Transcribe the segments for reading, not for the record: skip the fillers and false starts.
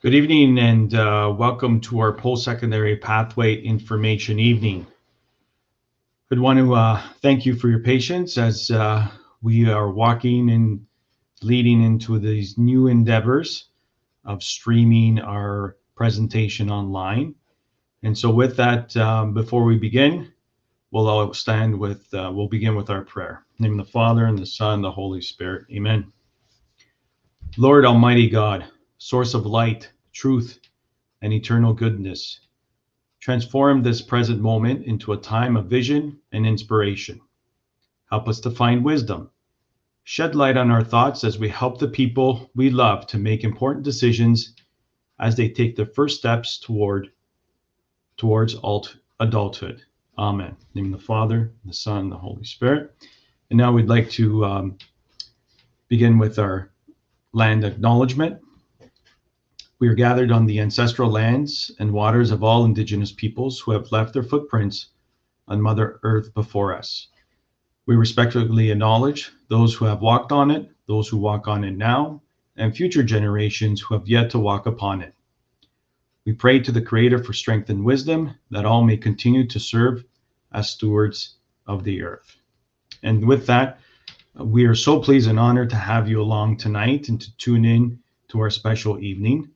Good evening and welcome to our post-secondary pathway information evening. I'd want to thank you for your patience as we are walking and leading into these new endeavors of streaming our presentation online. And so with that, before we begin, we'll begin with our prayer. In the name of the Father and the Son and the Holy Spirit. Amen. Lord Almighty God, source of light, truth, and eternal goodness, transform this present moment into a time of vision and inspiration. Help us to find wisdom. Shed light on our thoughts as we help the people we love to make important decisions as they take their first steps towards adulthood. Amen. In the name of the Father, the Son, and the Holy Spirit. And now we'd like to begin with our land acknowledgement. We are gathered on the ancestral lands and waters of all Indigenous peoples who have left their footprints on Mother Earth before us. We respectfully acknowledge those who have walked on it, those who walk on it now, and future generations who have yet to walk upon it. We pray to the Creator for strength and wisdom, that all may continue to serve as stewards of the earth. And with that, we are so pleased and honored to have you along tonight and to tune in to our special evening.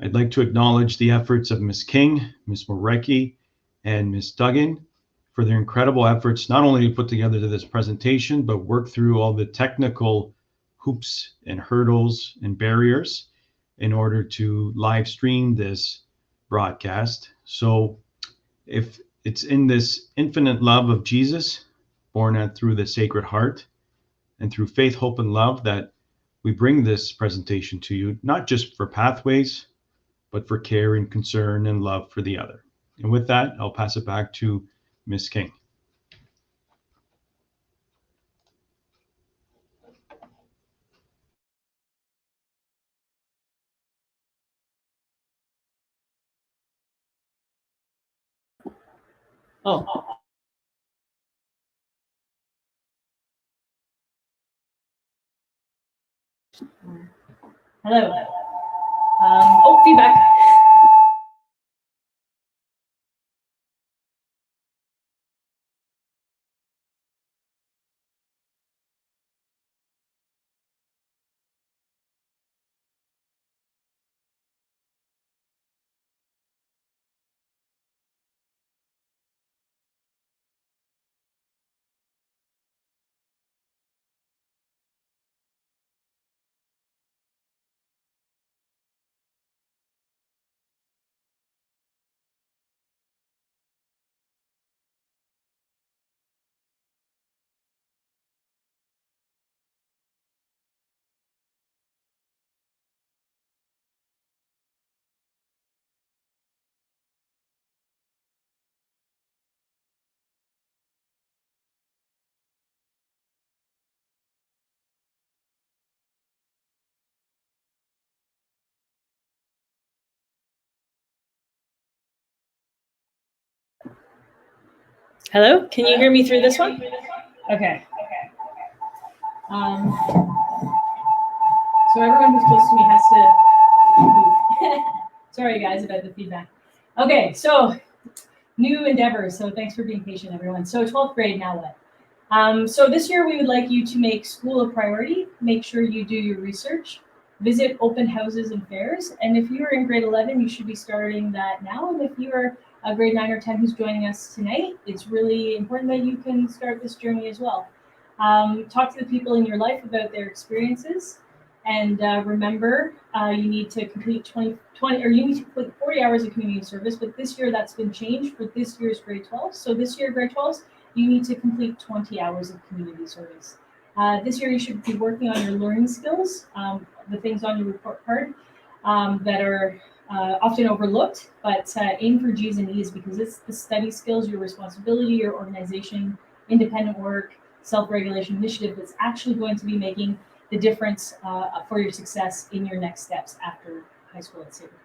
I'd like to acknowledge the efforts of Ms. King, Ms. Morecki, and Ms. Duggan for their incredible efforts, not only to put together this presentation, but work through all the technical hoops and hurdles and barriers in order to live stream this broadcast. So if it's in this infinite love of Jesus, born out through the Sacred Heart, and through faith, hope, and love, that we bring this presentation to you, not just for pathways, but for care and concern and love for the other. And with that, I'll pass it back to Ms. King. Oh. Hello. Feedback. Hello, can you hear me through this one? Okay. So everyone who's close to me has to move. Sorry guys about the feedback. Okay, so new endeavors. So thanks for being patient, everyone. So 12th grade, now what? So this year we would like you to make school a priority. Make sure you do your research, visit open houses and fairs. And if you're in grade 11, you should be starting that now. And if you're a grade 9 or 10 who's joining us tonight, it's really important that you can start this journey as well. Talk to the people in your life about their experiences. And remember, you need to complete 40 hours of community service, but this year that's been changed for this year's grade 12. So this year, grade 12s, you need to complete 20 hours of community service. This year, you should be working on your learning skills, the things on your report card that are often overlooked, but aim for G's and E's because it's the study skills, your responsibility, your organization, independent work, self-regulation initiative that's actually going to be making the difference for your success in your next steps after high school at Sacred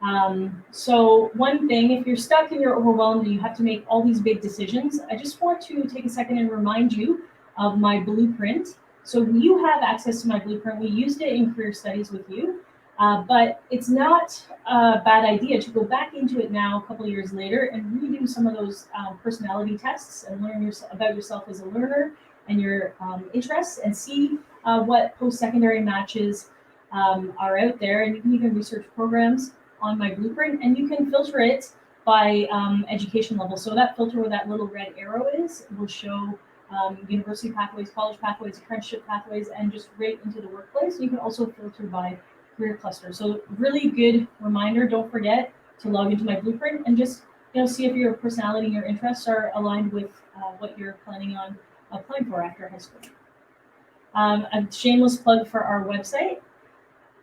Heart. So one thing, if you're stuck and you're overwhelmed and you have to make all these big decisions, I just want to take a second and remind you of my blueprint. So you have access to my blueprint. We used it in career studies with you. But it's not a bad idea to go back into it now a couple of years later and redo some of those personality tests and learn about yourself as a learner and your interests, and see what post-secondary matches are out there. And you can even research programs on my blueprint, and you can filter it by education level. So that filter where that little red arrow is will show university pathways, college pathways, apprenticeship pathways, and just right into the workplace. You can also filter by career cluster. So really good reminder. Don't forget to log into my blueprint and just see if your personality and your interests are aligned with what you're planning on applying for after high school. A shameless plug for our website.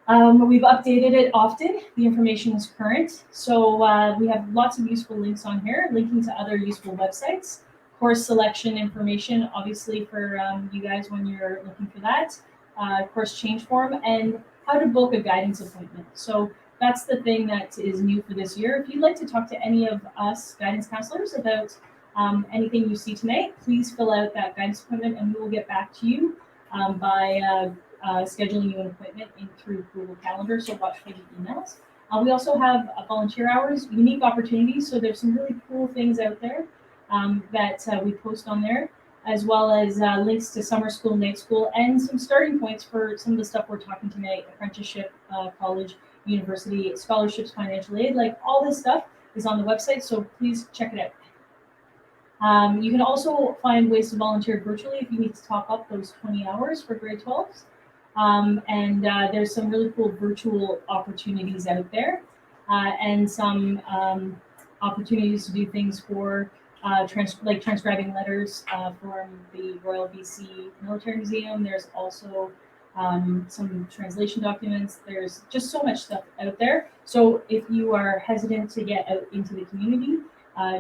We've updated it often. The information is current. So we have lots of useful links on here, linking to other useful websites, course selection information, obviously for you guys when you're looking for that, course change form, and how to book a guidance appointment. So that's the thing that is new for this year. If you'd like to talk to any of us guidance counselors about anything you see tonight, please fill out that guidance appointment and we will get back to you by scheduling you an appointment through Google Calendar, so watch for the emails. We also have volunteer hours, unique opportunities, so there's some really cool things out there that we post on there, as well as links to summer school, night school, and some starting points for some of the stuff we're talking tonight: apprenticeship, college, university, scholarships, financial aid. Like all this stuff is on the website, so please check it out. You can also find ways to volunteer virtually if you need to top up those 20 hours for grade 12s. And there's some really cool virtual opportunities out there, and some opportunities to do things for like transcribing letters from the Royal BC Military Museum. There's also some translation documents. There's just so much stuff out there. So if you are hesitant to get out into the community,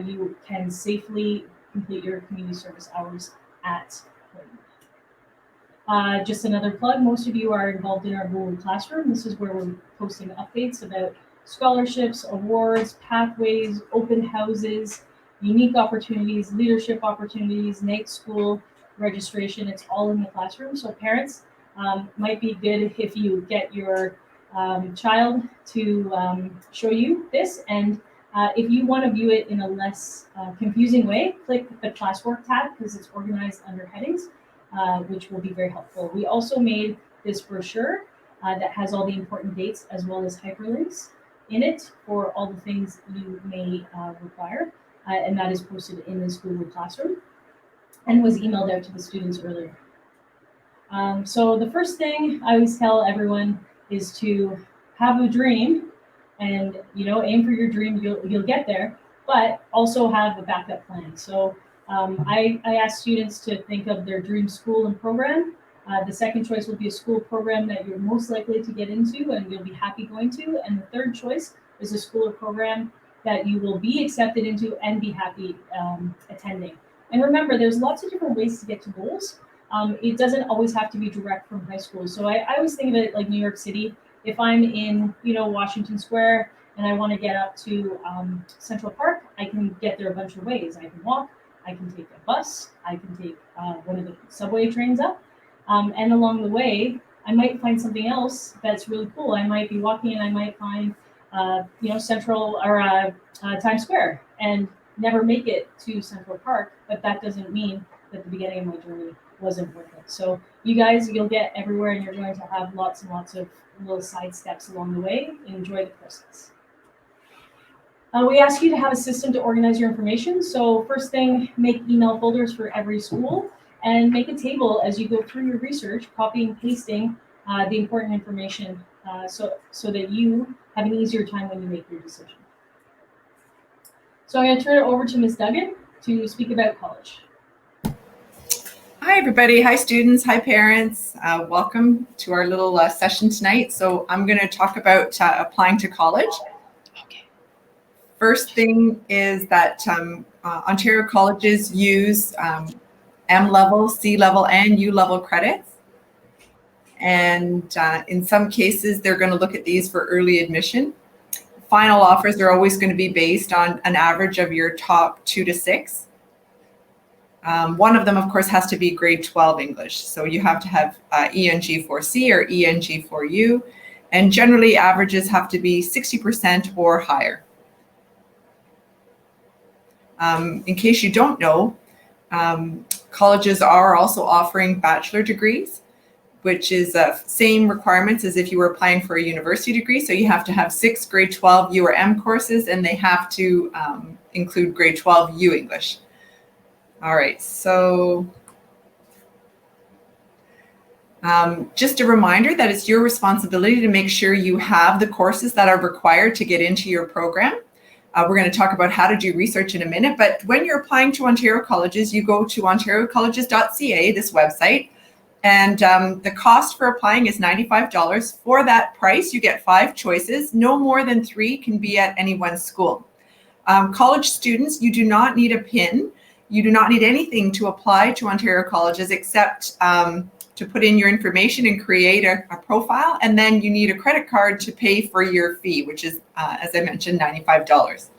you can safely complete your community service hours at home. Just another plug, most of you are involved in our Google Classroom. This is where we're posting updates about scholarships, awards, pathways, open houses, unique opportunities, leadership opportunities, night school registration. It's all in the classroom. So parents, might be good if you get your child to show you this. And if you want to view it in a less confusing way, click the classwork tab because it's organized under headings, which will be very helpful. We also made this brochure that has all the important dates as well as hyperlinks in it for all the things you may require. And that is posted in this Google Classroom and was emailed out to the students earlier. So the first thing I always tell everyone is to have a dream, and aim for your dream. You'll get there, but also have a backup plan. So I ask students to think of their dream school and program. The second choice will be a school program that you're most likely to get into and you'll be happy going to. And the third choice is a school or program that you will be accepted into and be happy attending. And remember, there's lots of different ways to get to goals. It doesn't always have to be direct from high school. So I always think of it like New York City. If I'm in, Washington Square and I want to get up to Central Park, I can get there a bunch of ways. I can walk, I can take a bus, I can take one of the subway trains up. And along the way, I might find something else that's really cool. I might be walking and I might find, Central or Times Square and never make it to Central Park, but that doesn't mean that the beginning of my journey wasn't worth it. So you guys, you'll get everywhere and you're going to have lots and lots of little side steps along the way. Enjoy the process. We ask you to have a system to organize your information. So first thing, make email folders for every school and make a table as you go through your research, copying and pasting the important information so that you have an easier time when you make your decision. So I'm going to turn it over to Ms. Duggan to speak about college. Hi, everybody. Hi, students. Hi, parents. Welcome to our little session tonight. So I'm going to talk about applying to college. Okay. First thing is that Ontario colleges use M-level, C-level, and U-level credits. And in some cases, they're going to look at these for early admission. Final offers are always going to be based on an average of your top 2 to 6. One of them, of course, has to be grade 12 English. So you have to have ENG4C or ENG4U. And generally averages have to be 60% or higher. In case you don't know, colleges are also offering bachelor degrees, which is same requirements as if you were applying for a university degree. So you have to have 6 grade 12 U or M courses, and they have to include grade 12 U English. All right, so just a reminder that it's your responsibility to make sure you have the courses that are required to get into your program. We're going to talk about how to do research in a minute, but when you're applying to Ontario colleges, you go to ontariocolleges.ca, this website, and the cost for applying is $95. For that price, you get 5 choices. No more than 3 can be at any one school. College students, you do not need a PIN. You do not need anything to apply to Ontario colleges except to put in your information and create a profile, and then you need a credit card to pay for your fee, which is, as I mentioned, $95.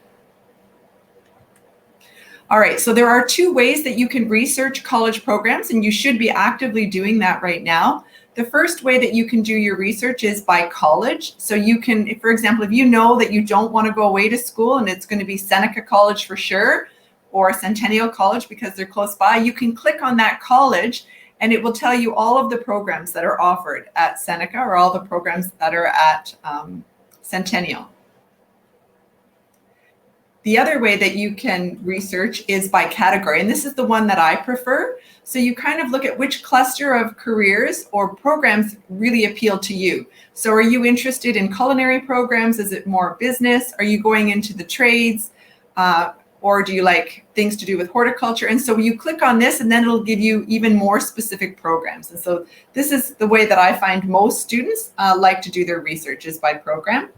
All right, so there are 2 ways that you can research college programs, and you should be actively doing that right now. The first way that you can do your research is by college. So you can, for example, if you know that you don't want to go away to school and it's going to be Seneca College for sure, or Centennial College because they're close by, you can click on that college and it will tell you all of the programs that are offered at Seneca or all the programs that are at Centennial. The other way that you can research is by category, and this is the one that I prefer. So you kind of look at which cluster of careers or programs really appeal to you. So are you interested in culinary programs? Is it more business? Are you going into the trades? Or do you like things to do with horticulture? And so you click on this and then it'll give you even more specific programs. And so this is the way that I find most students like to do their research, is by program.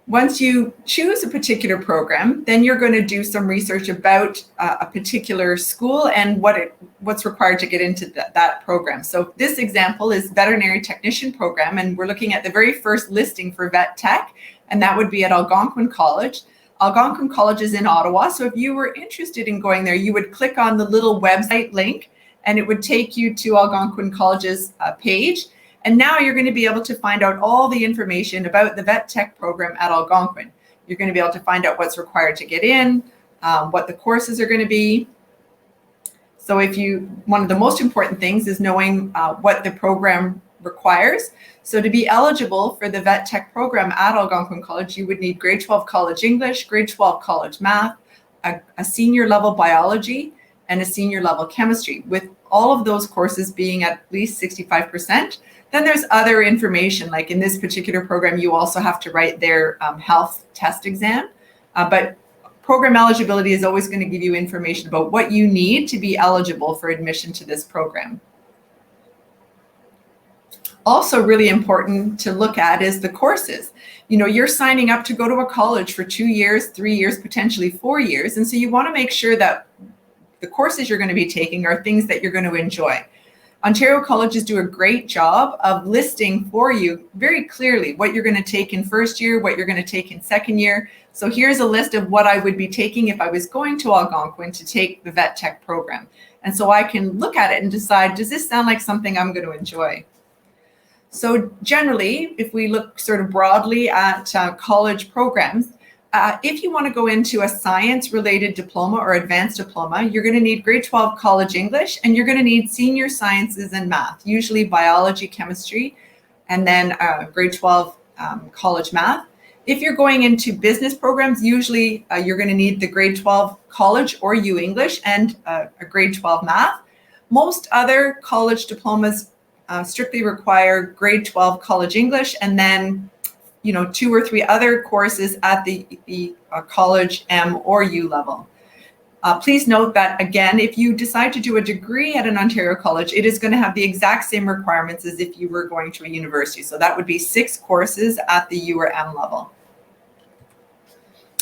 Once you choose a particular program, then you're going to do some research about a particular school and what's required to get into that program. So this example is veterinary technician program, and we're looking at the very first listing for vet tech, and that would be at Algonquin College. Algonquin College is in Ottawa, so if you were interested in going there, you would click on the little website link, and it would take you to Algonquin College's page. And now you're going to be able to find out all the information about the vet tech program at Algonquin. You're going to be able to find out what's required to get in, what the courses are going to be. So one of the most important things is knowing what the program requires. So to be eligible for the vet tech program at Algonquin College, you would need grade 12 college English, grade 12 college math, a senior level biology, and a senior level chemistry, with all of those courses being at least 65%. Then there's other information, like in this particular program, you also have to write their health test exam. But program eligibility is always going to give you information about what you need to be eligible for admission to this program. Also really important to look at is the courses. You know, you're signing up to go to a college for 2 years, 3 years, potentially 4 years. And so you want to make sure that the courses you're going to be taking are things that you're going to enjoy. Ontario colleges do a great job of listing for you very clearly what you're going to take in first year, what you're going to take in second year. So here's a list of what I would be taking if I was going to Algonquin to take the vet tech program. And so I can look at it and decide, does this sound like something I'm going to enjoy? So generally, if we look sort of broadly at college programs, if you want to go into a science-related diploma or advanced diploma, you're going to need grade 12 college English, and you're going to need senior sciences and math, usually biology, chemistry, and then grade 12 college math. If you're going into business programs, usually you're going to need the grade 12 college or U English and a grade 12 math. Most other college diplomas strictly require grade 12 college English, and then 2 or 3 other courses at the college M or U level. Please note that, again, if you decide to do a degree at an Ontario college, it is going to have the exact same requirements as if you were going to a university. So that would be 6 courses at the U or M level.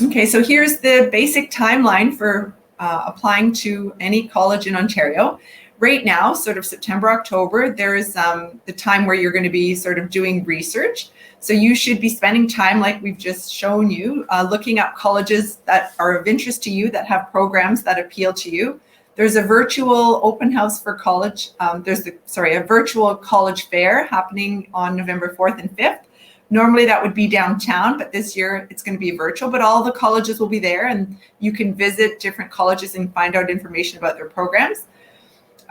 Okay, so here's the basic timeline for applying to any college in Ontario. Right now, sort of September, October, there's the time where you're going to be sort of doing research. So you should be spending time, like we've just shown you, looking up colleges that are of interest to you, that have programs that appeal to you. There's a virtual open house for college. There's a virtual college fair happening on November 4th and 5th. Normally that would be downtown, but this year it's going to be virtual, but all the colleges will be there and you can visit different colleges and find out information about their programs.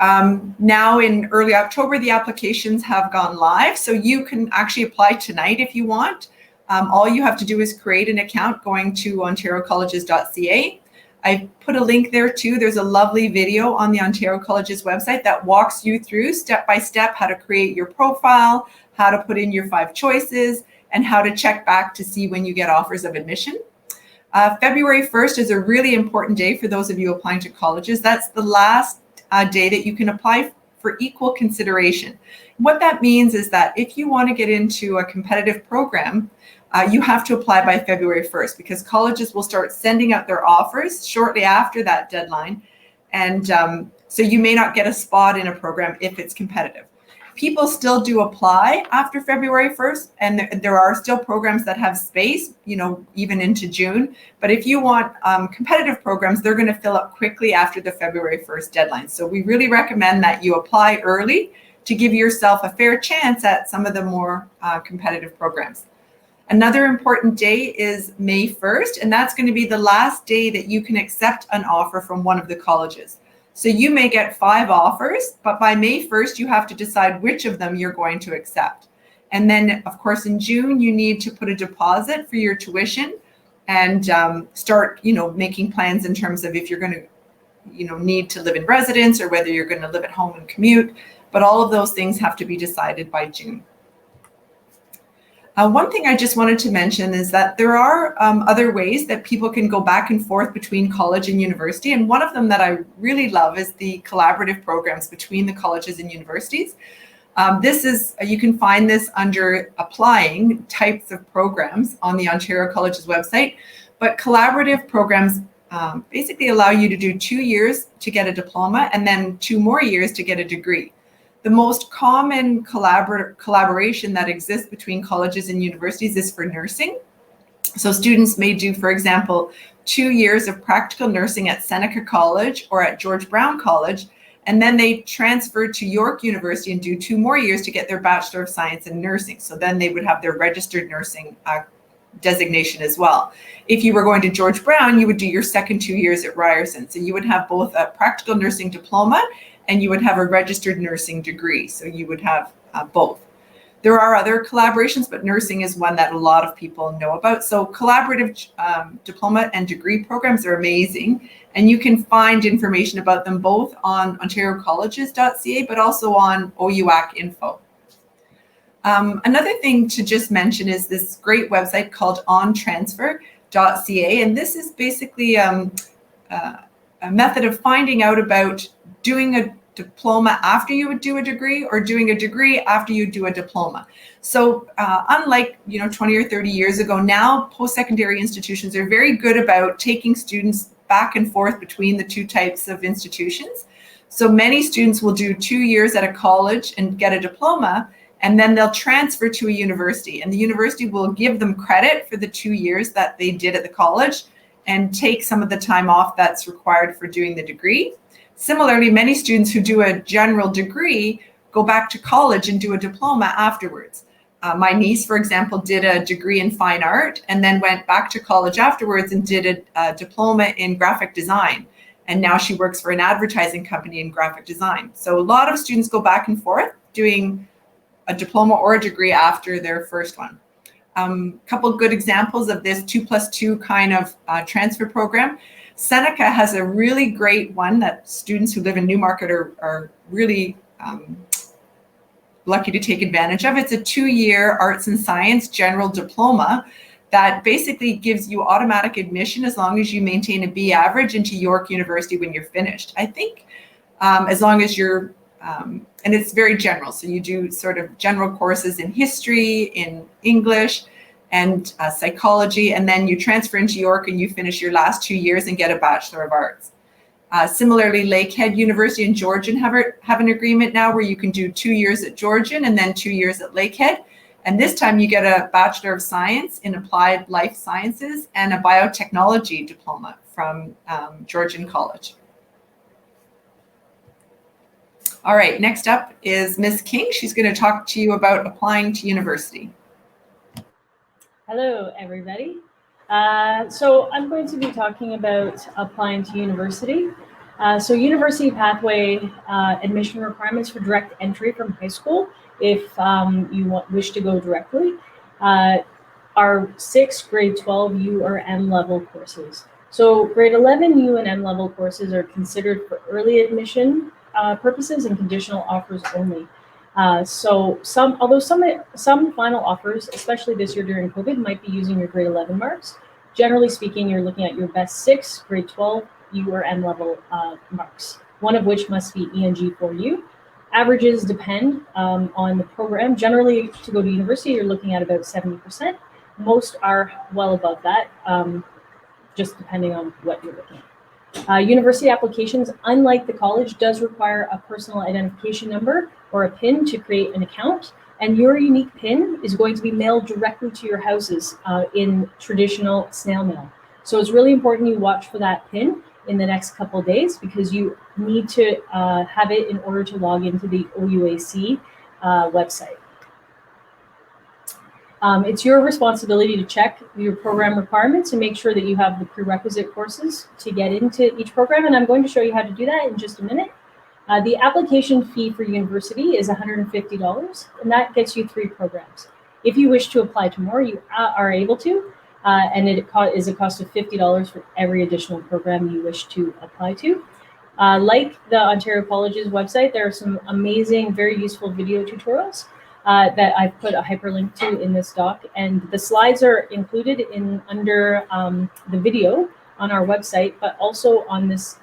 Now in early October, the applications have gone live, so you can actually apply tonight if you want. All you have to do is create an account going to ontariocolleges.ca. I put a link there too. There's a lovely video on the Ontario Colleges website that walks you through step by step how to create your profile, how to put in your 5 choices, and how to check back to see when you get offers of admission. February 1st is a really important day for those of you applying to colleges. That's the last day that you can apply for equal consideration. What that means is that if you want to get into a competitive program, you have to apply by February 1st because colleges will start sending out their offers shortly after that deadline. And so you may not get a spot in a program if it's competitive. People still do apply after February 1st, and there are still programs that have space, even into June. But if you want competitive programs, they're going to fill up quickly after the February 1st deadline. So we really recommend that you apply early to give yourself a fair chance at some of the more competitive programs. Another important day is May 1st, and that's going to be the last day that you can accept an offer from one of the colleges. So you may get 5 offers, but by May 1st, you have to decide which of them you're going to accept. And then, of course, in June, you need to put a deposit for your tuition and start, making plans in terms of if you're going to, need to live in residence or whether you're going to live at home and commute. But all of those things have to be decided by June. One thing I just wanted to mention is that there are other ways that people can go back and forth between college and university. And one of them that I really love is the collaborative programs between the colleges and universities. You can find this under applying types of programs on the Ontario Colleges website. But collaborative programs basically allow you to do 2 years to get a diploma and then 2 more years to get a degree. The most common collaboration that exists between colleges and universities is for nursing. So students may do, for example, 2 years of practical nursing at Seneca College or at George Brown College, and then they transfer to York University and do 2 more years to get their Bachelor of Science in Nursing. So then they would have their registered nursing designation as well. If you were going to George Brown, you would do your second 2 years at Ryerson. So you would have both a practical nursing diploma and you would have a registered nursing degree. So you would have both. There are other collaborations, but nursing is one that a lot of people know about. So collaborative diploma and degree programs are amazing. And you can find information about them both on ontariocolleges.ca, but also on OUAC info. Another thing to just mention is this great website called ontransfer.ca. And this is basically a method of finding out about doing a diploma after you would do a degree or doing a degree after you do a diploma. So unlike 20 or 30 years ago, now post-secondary institutions are very good about taking students back and forth between the 2 types of institutions. So many students will do 2 years at a college and get a diploma, and then they'll transfer to a university, and the university will give them credit for the 2 years that they did at the college and take some of the time off that's required for doing the degree. Similarly, many students who do a general degree go back to college and do a diploma afterwards. My niece, for example, did a degree in fine art and then went back to college afterwards and did a diploma in graphic design. And now she works for an advertising company in graphic design. So a lot of students go back and forth doing a diploma or a degree after their first one. Couple good examples of this 2+2 kind of transfer program. Seneca has a really great one that students who live in Newmarket are really lucky to take advantage of. It's a 2-year arts and science general diploma that basically gives you automatic admission as long as you maintain a B average into York University when you're finished. I think as long as you're, and it's very general. So you do sort of general courses in history, in English, and psychology, and then you transfer into York and you finish your last 2 years and get a Bachelor of Arts. Similarly, Lakehead University and Georgian have an agreement now where you can do 2 years at Georgian and then 2 years at Lakehead. And this time you get a Bachelor of Science in Applied Life Sciences and a biotechnology diploma from Georgian College. All right, next up is Ms. King. She's going to talk to you about applying to university. Hello, everybody. So I'm going to be talking about applying to university. So university pathway admission requirements for direct entry from high school, if you wish to go directly, are 6 grade 12 U or M level courses. So grade 11 U and M level courses are considered for early admission purposes and conditional offers only. So although some final offers, especially this year during COVID, might be using your grade 11 marks, generally speaking, you're looking at your best 6 grade 12 U or M level marks, one of which must be ENG for you. Averages depend on the program. Generally, to go to university, you're looking at about 70%. Most are well above that, just depending on what you're looking at. University applications, unlike the college, does require a personal identification number or a PIN to create an account, and your unique PIN is going to be mailed directly to your houses in traditional snail mail. So it's really important you watch for that PIN in the next couple of days, because you need to have it in order to log into the OUAC website. It's your responsibility to check your program requirements and make sure that you have the prerequisite courses to get into each program, and I'm going to show you how to do that in just a minute. The application fee for university is $150, and that gets you 3 programs. If you wish to apply to more, you are able to, and it is a cost of $50 for every additional program you wish to apply to. Like the Ontario Colleges website, there are some amazing, very useful video tutorials that I've put a hyperlink to in this doc, and the slides are included in under the video on our website, but also on this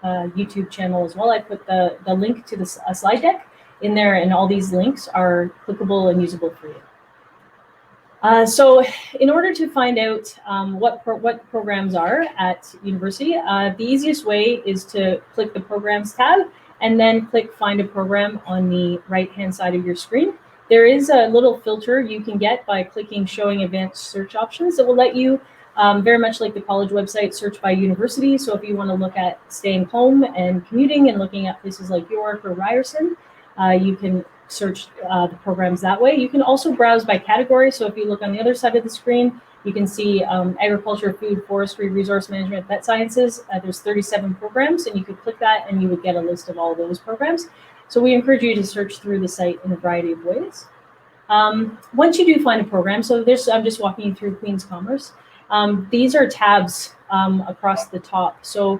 YouTube channel as well. I put the link to the slide deck in there, and all these links are clickable and usable for you. So in order to find out what programs are at university, the easiest way is to click the Programs tab and then click Find a Program on the right-hand side of your screen. There is a little filter you can get by clicking Showing Advanced Search Options that will let you, very much like the college website, search by university. So if you want to look at staying home and commuting and looking at places like York or Ryerson, you can search the programs that way. You can also browse by category. So if you look on the other side of the screen, you can see agriculture, food, forestry, resource management, vet sciences. There's 37 programs, and you could click that and you would get a list of all those programs. So we encourage you to search through the site in a variety of ways. Once you do find a program, so I'm just walking you through Queen's Commerce. These are tabs across the top. So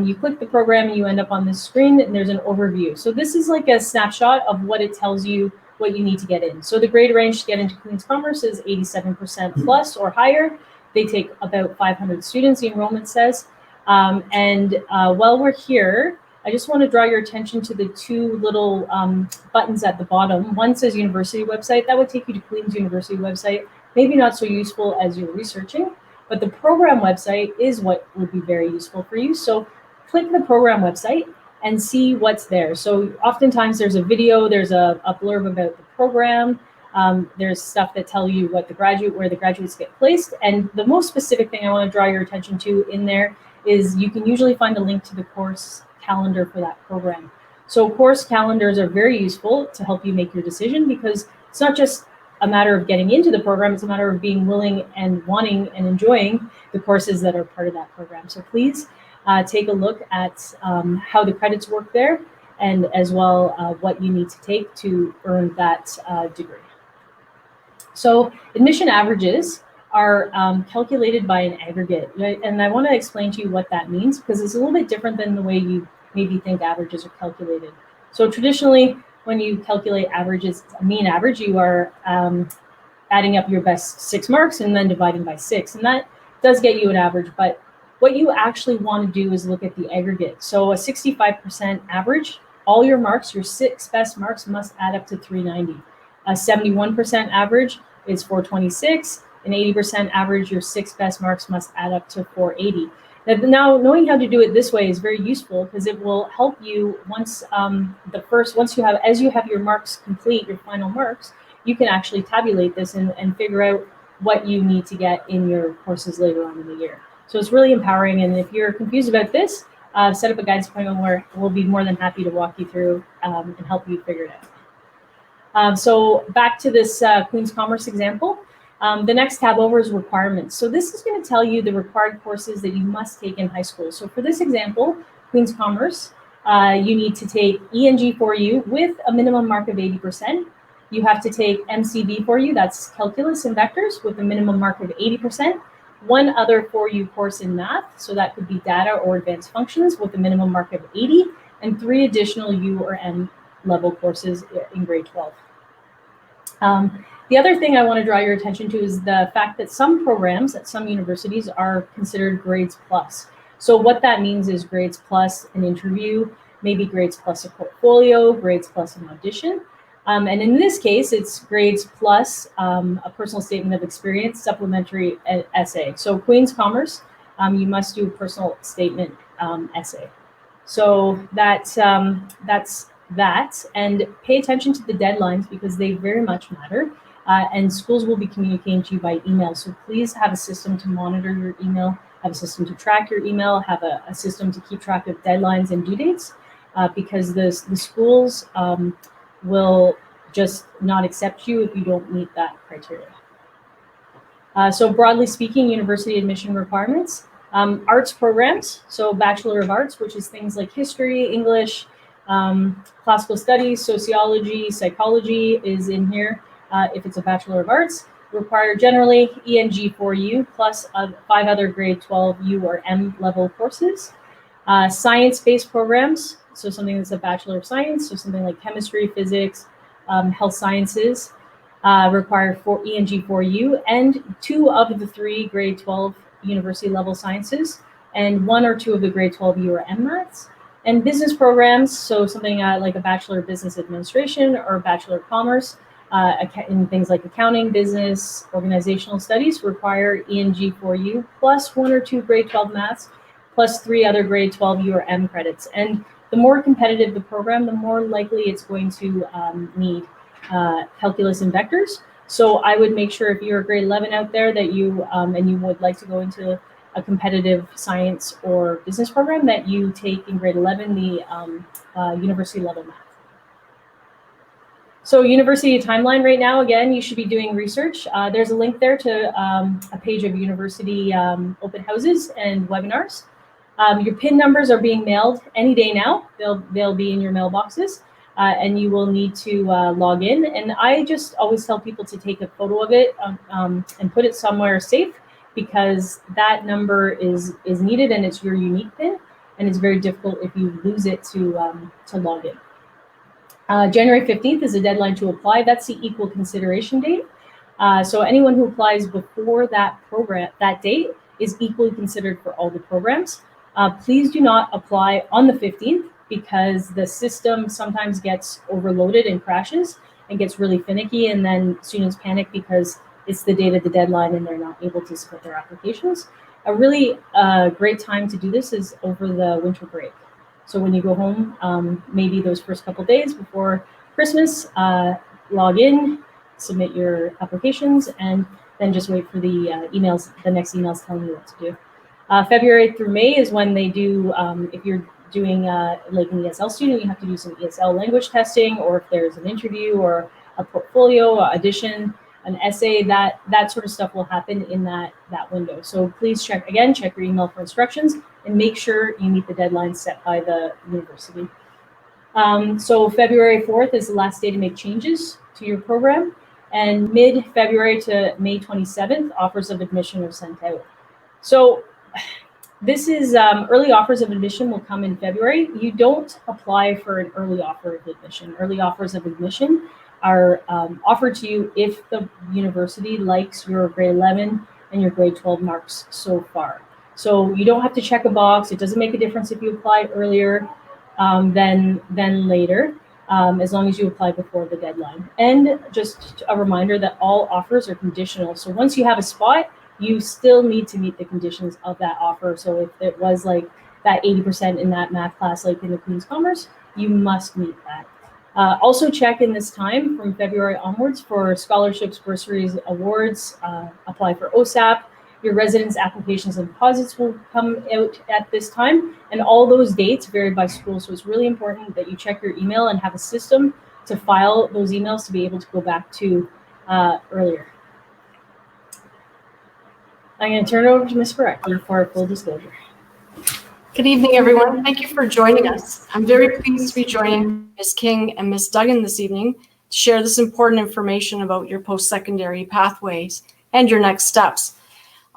you click the program and you end up on this screen, and there's an overview. So this is like a snapshot of what it tells you what you need to get in. So the grade range to get into Queen's Commerce is 87% plus or higher. They take about 500 students, the enrollment says. While we're here, I just want to draw your attention to the 2 little buttons at the bottom. One says University website. That would take you to Queen's University website. Maybe not so useful as you're researching, but the program website is what would be very useful for you. So click the program website and see what's there. So oftentimes there's a video, there's a blurb about the program. There's stuff that tell you where the graduates get placed. And the most specific thing I want to draw your attention to in there is you can usually find a link to the course calendar for that program. So course calendars are very useful to help you make your decision, because it's not just a matter of getting into the program, it's a matter of being willing and wanting and enjoying the courses that are part of that program. So please take a look at how the credits work there, and as well what you need to take to earn that degree. So admission averages are calculated by an aggregate, right? And I want to explain to you what that means, because it's a little bit different than the way you maybe think averages are calculated. So traditionally, when you calculate averages, a mean average, you are adding up your best 6 marks and then dividing by 6. And that does get you an average, but what you actually want to do is look at the aggregate. So a 65% average, all your marks, your 6 best marks must add up to 390. A 71% average is 426. An 80% average, your 6 best marks must add up to 480. Now, knowing how to do it this way is very useful, because it will help you once as you have your marks complete, your final marks, you can actually tabulate this and figure out what you need to get in your courses later on in the year. So it's really empowering. And if you're confused about this, set up a guidance appointment where we'll be more than happy to walk you through and help you figure it out. So back to this Queen's Commerce example. The next tab over is requirements. So this is going to tell you the required courses that you must take in high school. So for this example, Queen's Commerce, you need to take ENG4U with a minimum mark of 80%. You have to take MCV4U, that's calculus and vectors, with a minimum mark of 80%. One other 4U course in math, so that could be data or advanced functions with a minimum mark of 80, and 3 additional U or M level courses in grade 12. The other thing I want to draw your attention to is the fact that some programs at some universities are considered grades plus. So what that means is grades plus an interview, maybe grades plus a portfolio, grades plus an audition. And in this case, it's grades plus a personal statement of experience, supplementary essay. So Queen's Commerce, you must do a personal statement essay. So that's that. And pay attention to the deadlines because they very much matter. And schools will be communicating to you by email. So please have a system to monitor your email, have a system to track your email, have a system to keep track of deadlines and due dates, because the schools will just not accept you if you don't meet that criteria. So broadly speaking, university admission requirements, arts programs, so Bachelor of Arts, which is things like history, English, classical studies, sociology, psychology is in here. If it's a Bachelor of Arts, require generally ENG4U plus 5 other grade 12 U or M level courses. Science-based programs, so something that's a Bachelor of Science, so something like chemistry, physics, health sciences, require ENG4U and 2 of the 3 grade 12 university level sciences and 1 or 2 of the grade 12 U or M maths. And business programs, so something like a Bachelor of Business Administration or a Bachelor of Commerce, in things like accounting, business, organizational studies, require ENG4U plus 1 or 2 grade 12 maths, plus 3 other grade 12 U or M credits. And the more competitive the program, the more likely it's going to need calculus and vectors. So I would make sure if you're a grade 11 out there that you, and you would like to go into a competitive science or business program, that you take in grade 11 the university level math. So university timeline right now, again, you should be doing research. There's a link there to a page of university open houses and webinars. Your PIN numbers are being mailed any day now. They'll be in your mailboxes, and you will need to log in. And I just always tell people to take a photo of it and put it somewhere safe, because that number is needed and it's your unique PIN, and it's very difficult if you lose it to log in. January 15th is the deadline to apply. That's the equal consideration date. So anyone who applies before that date is equally considered for all the programs. Please do not apply on the 15th because the system sometimes gets overloaded and crashes and gets really finicky, and then students panic because it's the date of the deadline and they're not able to submit their applications. A really great time to do this is over the winter break. So when you go home, maybe those first couple days before Christmas, log in, submit your applications, and then just wait for the emails, the next emails telling you what to do. February through May is when they do, if you're doing like an ESL student, you have to do some ESL language testing, or if there's an interview or a portfolio, audition, an essay, that sort of stuff will happen in that window. So please check your email for instructions and make sure you meet the deadlines set by the university. So February 4th is the last day to make changes to your program, and mid-February to May 27th, offers of admission are sent out. So this is early offers of admission will come in February. You don't apply for an early offer of admission. Early offers of admission are offered to you if the university likes your grade 11 and your grade 12 marks so far. So you don't have to check a box. It doesn't make a difference if you apply earlier than later, as long as you apply before the deadline. And just a reminder that all offers are conditional. So once you have a spot, you still need to meet the conditions of that offer. So if it was like that 80% in that math class, like in the Queen's Commerce, you must meet that. Also check in this time from February onwards for scholarships, bursaries, awards, apply for OSAP. Your residence applications and deposits will come out at this time, and all those dates vary by school. So it's really important that you check your email and have a system to file those emails to be able to go back to earlier. I'm going to turn it over to Ms. Barecki for a full disclosure. Good evening, everyone. Thank you for joining us. I'm very pleased to be joining Ms. King and Ms. Duggan this evening to share this important information about your post-secondary pathways and your next steps.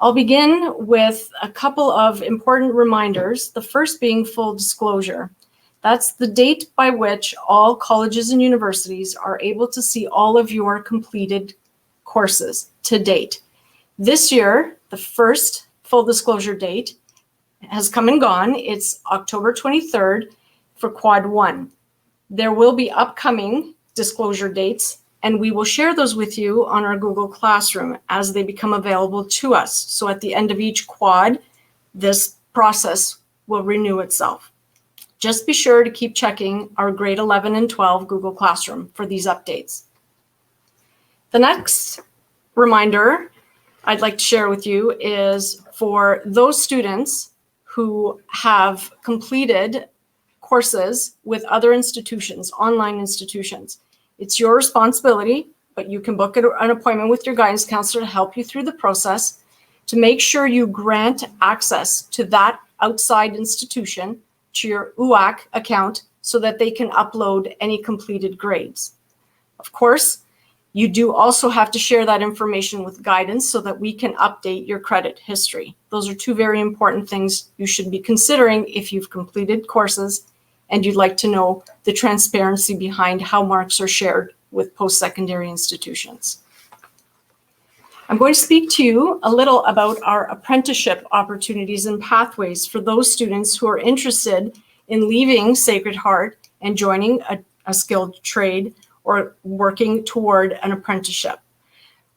I'll begin with a couple of important reminders, the first being full disclosure. That's the date by which all colleges and universities are able to see all of your completed courses to date. This year, the first full disclosure date has come and gone. It's October 23rd for Quad 1. There will be upcoming disclosure dates, and we will share those with you on our Google Classroom as they become available to us. So at the end of each quad, this process will renew itself. Just be sure to keep checking our grade 11 and 12 Google Classroom for these updates. The next reminder I'd like to share with you is for those students who have completed courses with other institutions, online institutions. It's your responsibility, but you can book an appointment with your guidance counselor to help you through the process to make sure you grant access to that outside institution to your UAC account so that they can upload any completed grades. Of course, you do also have to share that information with guidance so that we can update your credit history. Those are two very important things you should be considering if you've completed courses and you'd like to know the transparency behind how marks are shared with post-secondary institutions. I'm going to speak to you a little about our apprenticeship opportunities and pathways for those students who are interested in leaving Sacred Heart and joining a skilled trade or working toward an apprenticeship.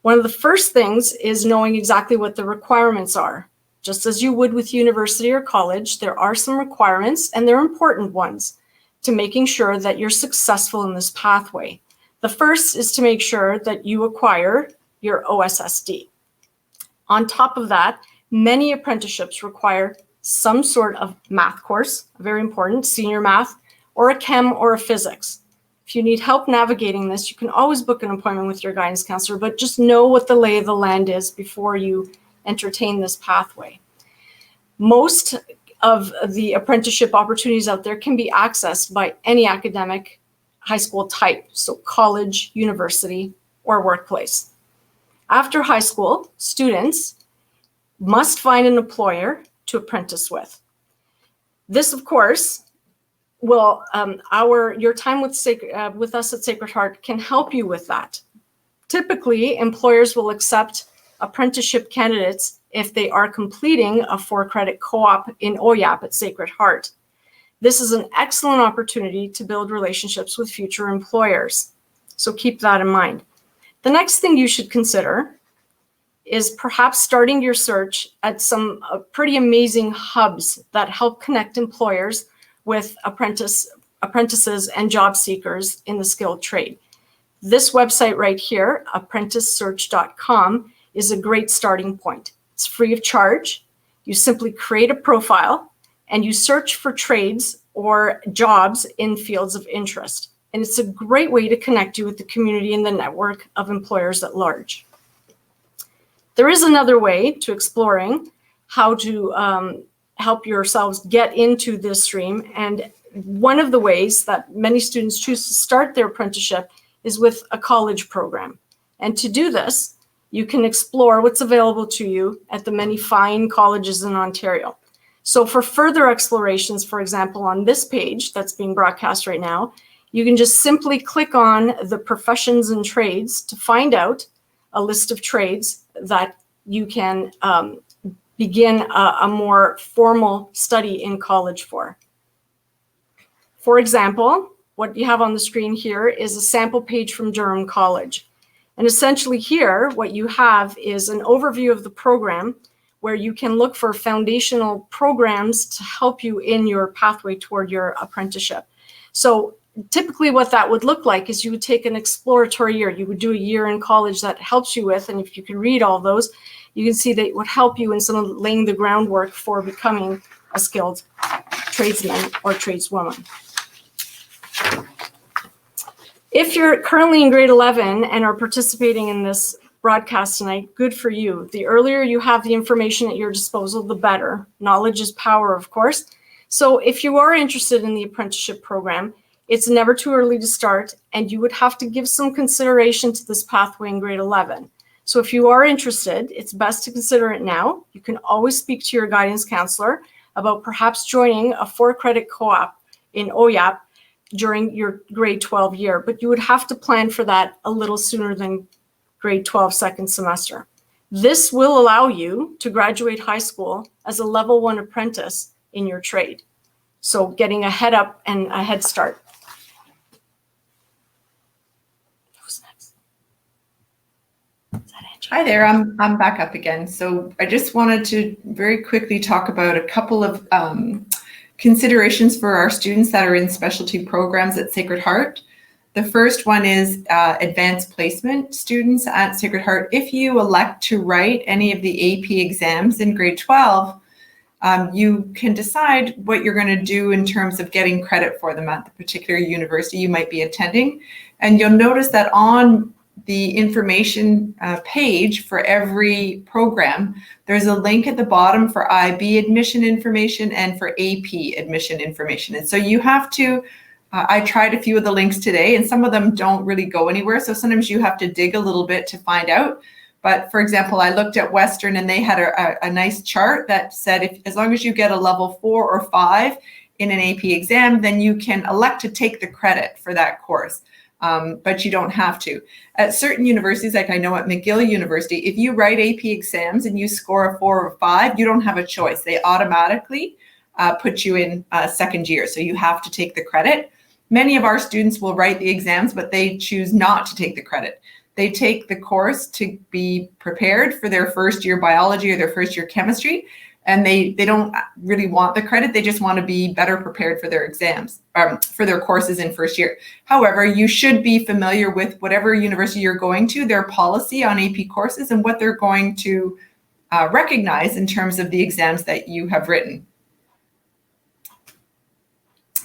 One of the first things is knowing exactly what the requirements are. Just as you would with university or college, there are some requirements, and they're important ones, to making sure that you're successful in this pathway. The first is to make sure that you acquire your OSSD. On top of that, many apprenticeships require some sort of math course, very important, senior math, or a chem or a physics. If you need help navigating this, you can always book an appointment with your guidance counselor, but just know what the lay of the land is before you entertain this pathway. Most of the apprenticeship opportunities out there can be accessed by any academic high school type, so college, university, or workplace. After high school, students must find an employer to apprentice with. This, of course, will your time with us at Sacred Heart can help you with that. Typically, employers will accept apprenticeship candidates if they are completing a 4-credit co-op in OYAP at Sacred Heart. This is an excellent opportunity to build relationships with future employers. So keep that in mind. The next thing you should consider is perhaps starting your search at some pretty amazing hubs that help connect employers with apprentices and job seekers in the skilled trade. This website right here, apprenticesearch.com, is a great starting point. It's free of charge. You simply create a profile and you search for trades or jobs in fields of interest. And it's a great way to connect you with the community and the network of employers at large. There is another way to exploring how to help yourselves get into this stream. And one of the ways that many students choose to start their apprenticeship is with a college program. And to do this, you can explore what's available to you at the many fine colleges in Ontario. So for further explorations, for example, on this page that's being broadcast right now, you can just simply click on the professions and trades to find out a list of trades that you can begin a more formal study in college for. For example, what you have on the screen here is a sample page from Durham College. And essentially here, what you have is an overview of the program where you can look for foundational programs to help you in your pathway toward your apprenticeship. So typically what that would look like is you would take an exploratory year. You would do a year in college that helps you with, and if you can read all those, you can see that it would help you in some of laying the groundwork for becoming a skilled tradesman or tradeswoman. If you're currently in grade 11 and are participating in this broadcast tonight, good for you. The earlier you have the information at your disposal, the better. Knowledge is power, of course. So if you are interested in the apprenticeship program, it's never too early to start, and you would have to give some consideration to this pathway in grade 11. So if you are interested, it's best to consider it now. You can always speak to your guidance counselor about perhaps joining a 4-credit co-op in OYAP during your grade 12 year, but you would have to plan for that a little sooner than grade 12 second semester. This will allow you to graduate high school as a level 1 apprentice in your trade. So getting a head up and a head start. Who's next? Is that Angie? Hi there, I'm back up again. So I just wanted to very quickly talk about a couple of considerations for our students that are in specialty programs at Sacred Heart. The first one is advanced placement students at Sacred Heart. If you elect to write any of the AP exams in grade 12, you can decide what you're going to do in terms of getting credit for them at the particular university you might be attending. And you'll notice that on the information page for every program, there's a link at the bottom for IB admission information and for AP admission information. And so you have to, I tried a few of the links today, and some of them don't really go anywhere. So sometimes you have to dig a little bit to find out. But for example, I looked at Western and they had a nice chart that said as long as you get a level 4 or 5 in an AP exam, then you can elect to take the credit for that course. But you don't have to. At certain universities, like I know at McGill University, if you write AP exams and you score a 4 or 5, you don't have a choice. They automatically put you in second year, so you have to take the credit. Many of our students will write the exams, but they choose not to take the credit. They take the course to be prepared for their first year biology or their first year chemistry, and they don't really want the credit. They just want to be better prepared for their exams, for their courses in first year. However, you should be familiar with whatever university you're going to, their policy on AP courses and what they're going to recognize in terms of the exams that you have written.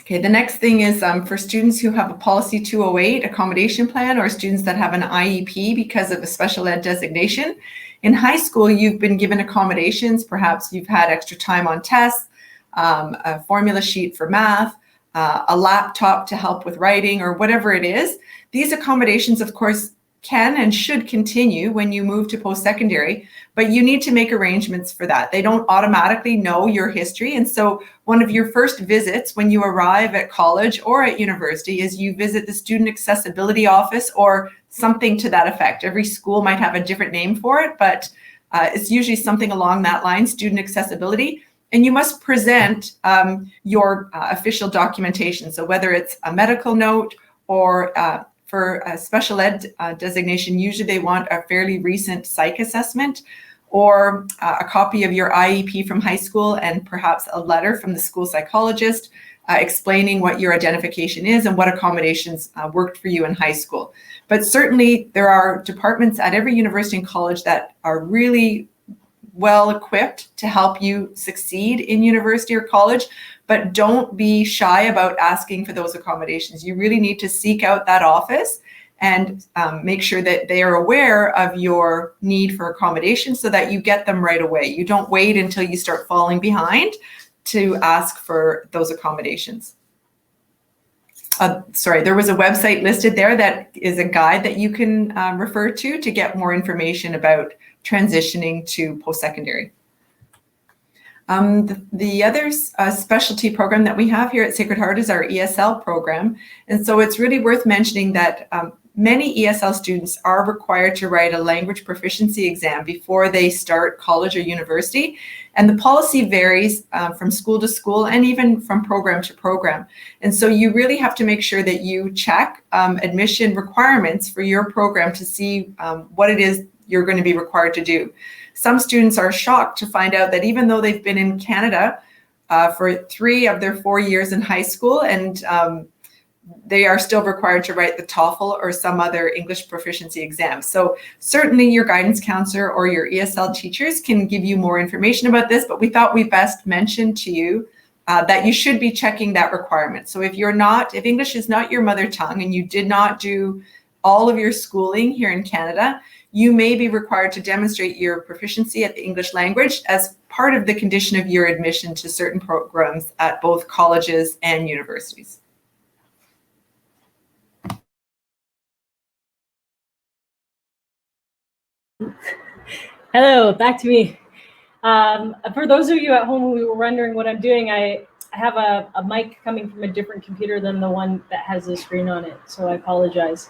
Okay, the next thing is for students who have a policy 208 accommodation plan, or students that have an IEP because of a special ed designation. In high school, you've been given accommodations. Perhaps you've had extra time on tests, a formula sheet for math, a laptop to help with writing, or whatever it is. These accommodations, of course, can and should continue when you move to post-secondary, but you need to make arrangements for that. They don't automatically know your history. And so one of your first visits when you arrive at college or at university is you visit the Student Accessibility Office or something to that effect. Every school might have a different name for it, but it's usually something along that line, student accessibility. And you must present your official documentation. So whether it's a medical note or for a special ed designation, usually they want a fairly recent psych assessment or a copy of your IEP from high school and perhaps a letter from the school psychologist explaining what your identification is and what accommodations worked for you in high school. But certainly there are departments at every university and college that are really well equipped to help you succeed in university or college, but don't be shy about asking for those accommodations. You really need to seek out that office and make sure that they are aware of your need for accommodation so that you get them right away. You don't wait until you start falling behind to ask for those accommodations. Sorry, there was a website listed there that is a guide that you can refer to get more information about transitioning to post-secondary. The other specialty program that we have here at Sacred Heart is our ESL program. And so it's really worth mentioning that many ESL students are required to write a language proficiency exam before they start college or university. And the policy varies from school to school and even from program to program. And so you really have to make sure that you check admission requirements for your program to see what it is you're going to be required to do. Some students are shocked to find out that even though they've been in Canada for 3 of their 4 years in high school and they are still required to write the TOEFL or some other English proficiency exam. So certainly your guidance counselor or your ESL teachers can give you more information about this, but we thought we best mention to you that you should be checking that requirement. So if English is not your mother tongue and you did not do all of your schooling here in Canada, you may be required to demonstrate your proficiency at the English language as part of the condition of your admission to certain programs at both colleges and universities. Hello, back to me. For those of you at home who were wondering what I'm doing, I have a mic coming from a different computer than the one that has the screen on it, so I apologize.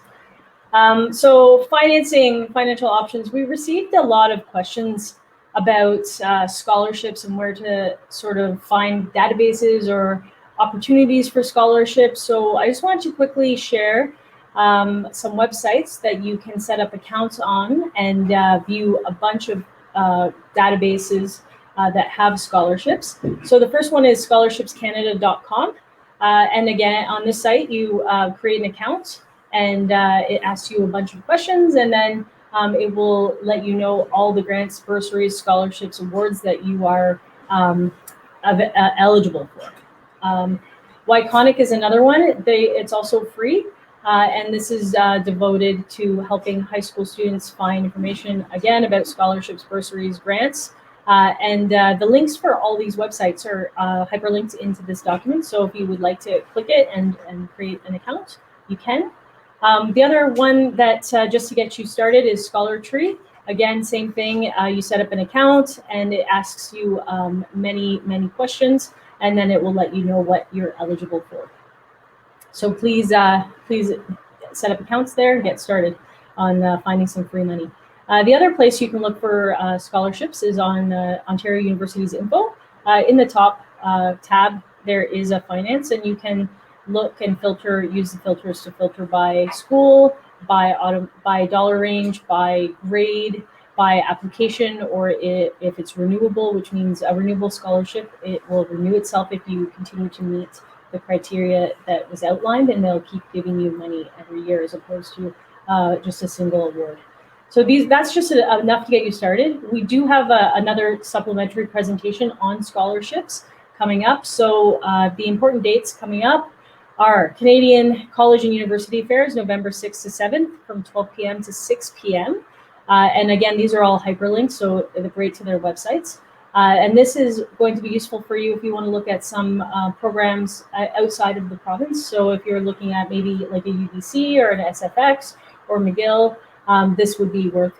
So financial options. We received a lot of questions about scholarships and where to sort of find databases or opportunities for scholarships. So I just wanted to quickly share some websites that you can set up accounts on and view a bunch of databases that have scholarships. So the first one is scholarshipscanada.com. And again, on this site, you create an account and it asks you a bunch of questions, and then it will let you know all the grants, bursaries, scholarships, awards that you are eligible for. Wyconic is another one. It's also free. And this is devoted to helping high school students find information, again, about scholarships, bursaries, grants. And the links for all these websites are hyperlinked into this document. So if you would like to click it and create an account, you can. The other one that just to get you started is ScholarTree. Again, same thing. You set up an account and it asks you many questions, and then it will let you know what you're eligible for. So please set up accounts there and get started on finding some free money. The other place you can look for scholarships is on Ontario University's info. In the top tab, there is a finance, and you can look and filter, use the filters to filter by school, by dollar range, by grade, by application, or if it's renewable, which means a renewable scholarship, it will renew itself if you continue to meet the criteria that was outlined, and they'll keep giving you money every year as opposed to just a single award. So that's just enough to get you started. We do have another supplementary presentation on scholarships coming up. So the important dates coming up are Canadian College and University Fairs, November 6th to 7th from 12 p.m. to 6 p.m. And again, these are all hyperlinked, so they're great to their websites. And this is going to be useful for you if you want to look at some programs outside of the province. So if you're looking at maybe like a UBC or an SFX or McGill, this would be worth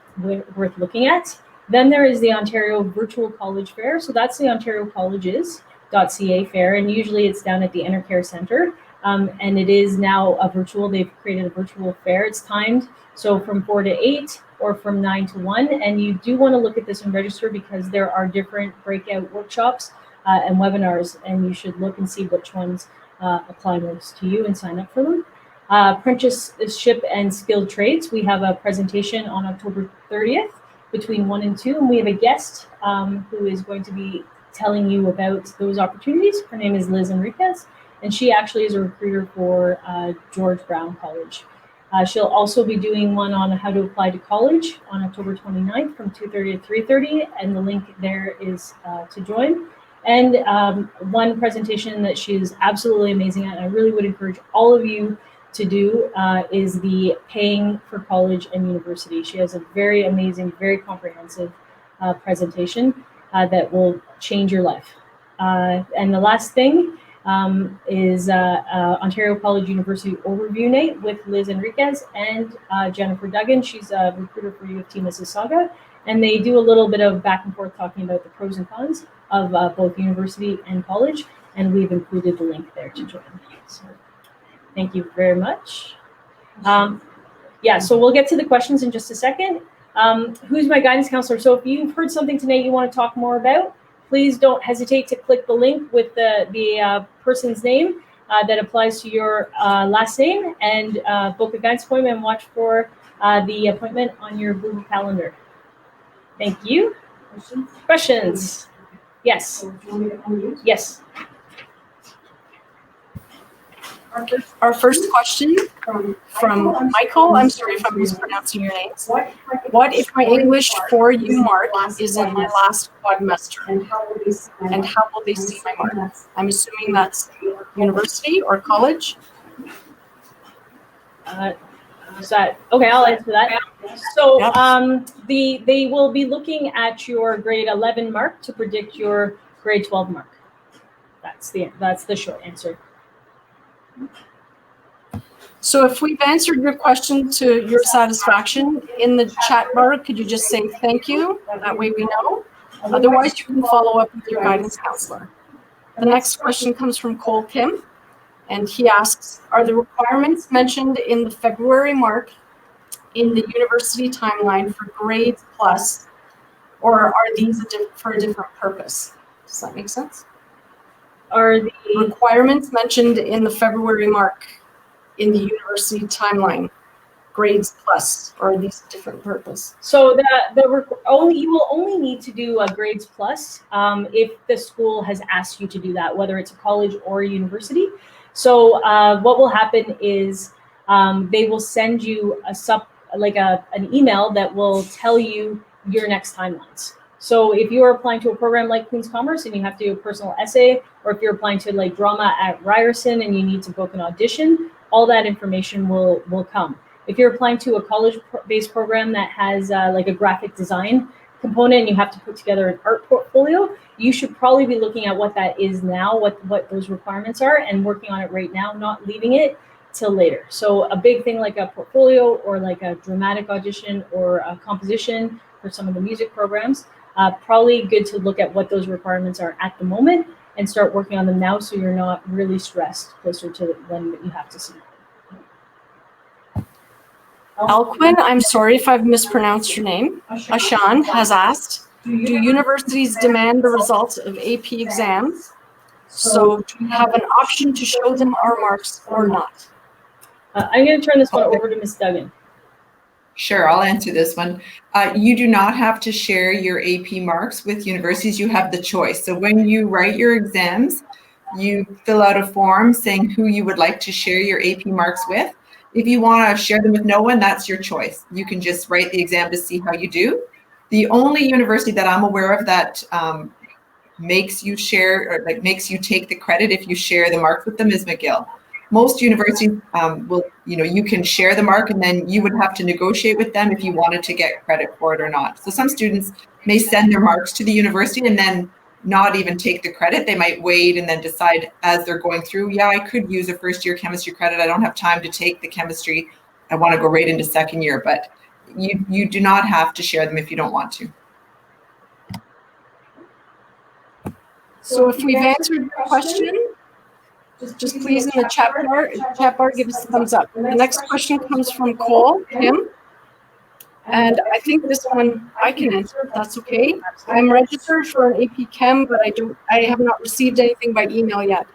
looking at. Then there is the Ontario Virtual College Fair. So that's the OntarioColleges.ca fair, and usually it's down at the Intercare Centre. And it is now a virtual. They've created a virtual fair. It's timed, so from 4 to 8 or from 9 to 1. And you do want to look at this and register because there are different breakout workshops and webinars, and you should look and see which ones apply most to you and sign up for them. Apprenticeship and skilled trades. We have a presentation on October 30th between 1 and 2, and we have a guest who is going to be telling you about those opportunities. Her name is Liz Enriquez, and she actually is a recruiter for George Brown College. She'll also be doing one on how to apply to college on October 29th from 2:30 to 3:30, and the link there is to join. And one presentation that she is absolutely amazing at, and I really would encourage all of you to do, is the paying for college and university. She has a very amazing, very comprehensive presentation that will change your life. And the last thing is Ontario College University Overview Night with Liz Enriquez and Jennifer Duggan. She's a recruiter for U of T Mississauga, and they do a little bit of back and forth talking about the pros and cons of both university and college, and we've included the link there to join. So thank you very much. Yeah, so we'll get to the questions in just a second. Who's my guidance counselor? So if you've heard something tonight you want to talk more about, please don't hesitate to click the link with the person's name that applies to your last name, and book a guidance appointment and watch for the appointment on your Google Calendar. Thank you. Questions? Yes. Yes. Our first question from Michael, I'm sorry if I'm mispronouncing your names. What if my English 4U mark isn't my last quadmester? And how will they see my mark? I'm assuming that's university or college. Okay, I'll answer that. So they will be looking at your grade 11 mark to predict your grade 12 mark. That's the short answer. So if we've answered your question to your satisfaction in the chat bar, could you just say thank you? That way we know. Otherwise, you can follow up with your guidance counselor. The next question comes from Cole Kim, and he asks, are the requirements mentioned in the February mark in the university timeline for grades plus, or are these for a different purpose? Does that make sense? Are the requirements mentioned in the February mark in the university timeline grades plus, or are these a different purpose? So you will only need to do a grades plus if the school has asked you to do that, whether it's a college or a university. So what will happen is they will send you an email that will tell you your next timelines. So if you are applying to a program like Queen's Commerce and you have to do a personal essay, or if you're applying to like drama at Ryerson and you need to book an audition, all that information will come. If you're applying to a college-based program that has like a graphic design component and you have to put together an art portfolio, you should probably be looking at what that is now, what those requirements are, and working on it right now, not leaving it till later. So a big thing like a portfolio or like a dramatic audition or a composition for some of the music programs, probably good to look at what those requirements are at the moment and start working on them now so you're not really stressed closer to when you have to see. Alquin, I'm sorry if I've mispronounced your name. Ashan has asked, do universities demand the results of AP exams? So do we have an option to show them our marks or not? I'm going to turn this one over to Ms. Duggan. Sure, I'll answer this one. You do not have to share your AP marks with universities. You have the choice. So when you write your exams, you fill out a form saying who you would like to share your AP marks with. If you want to share them with no one, that's your choice. You can just write the exam to see how you do. The only university that I'm aware of that makes you share or like makes you take the credit if you share the marks with them is McGill. Most universities will, you can share the mark and then you would have to negotiate with them if you wanted to get credit for it or not. So some students may send their marks to the university and then not even take the credit. They might wait and then decide as they're going through, yeah, I could use a first year chemistry credit. I don't have time to take the chemistry. I want to go right into second year, but you do not have to share them if you don't want to. So if we've answered your question, just please in the chat bar, give us a thumbs up. The next question comes from Cole Kim. And I think this one I can answer, if that's okay. I'm registered for an AP Chem, but I have not received anything by email yet.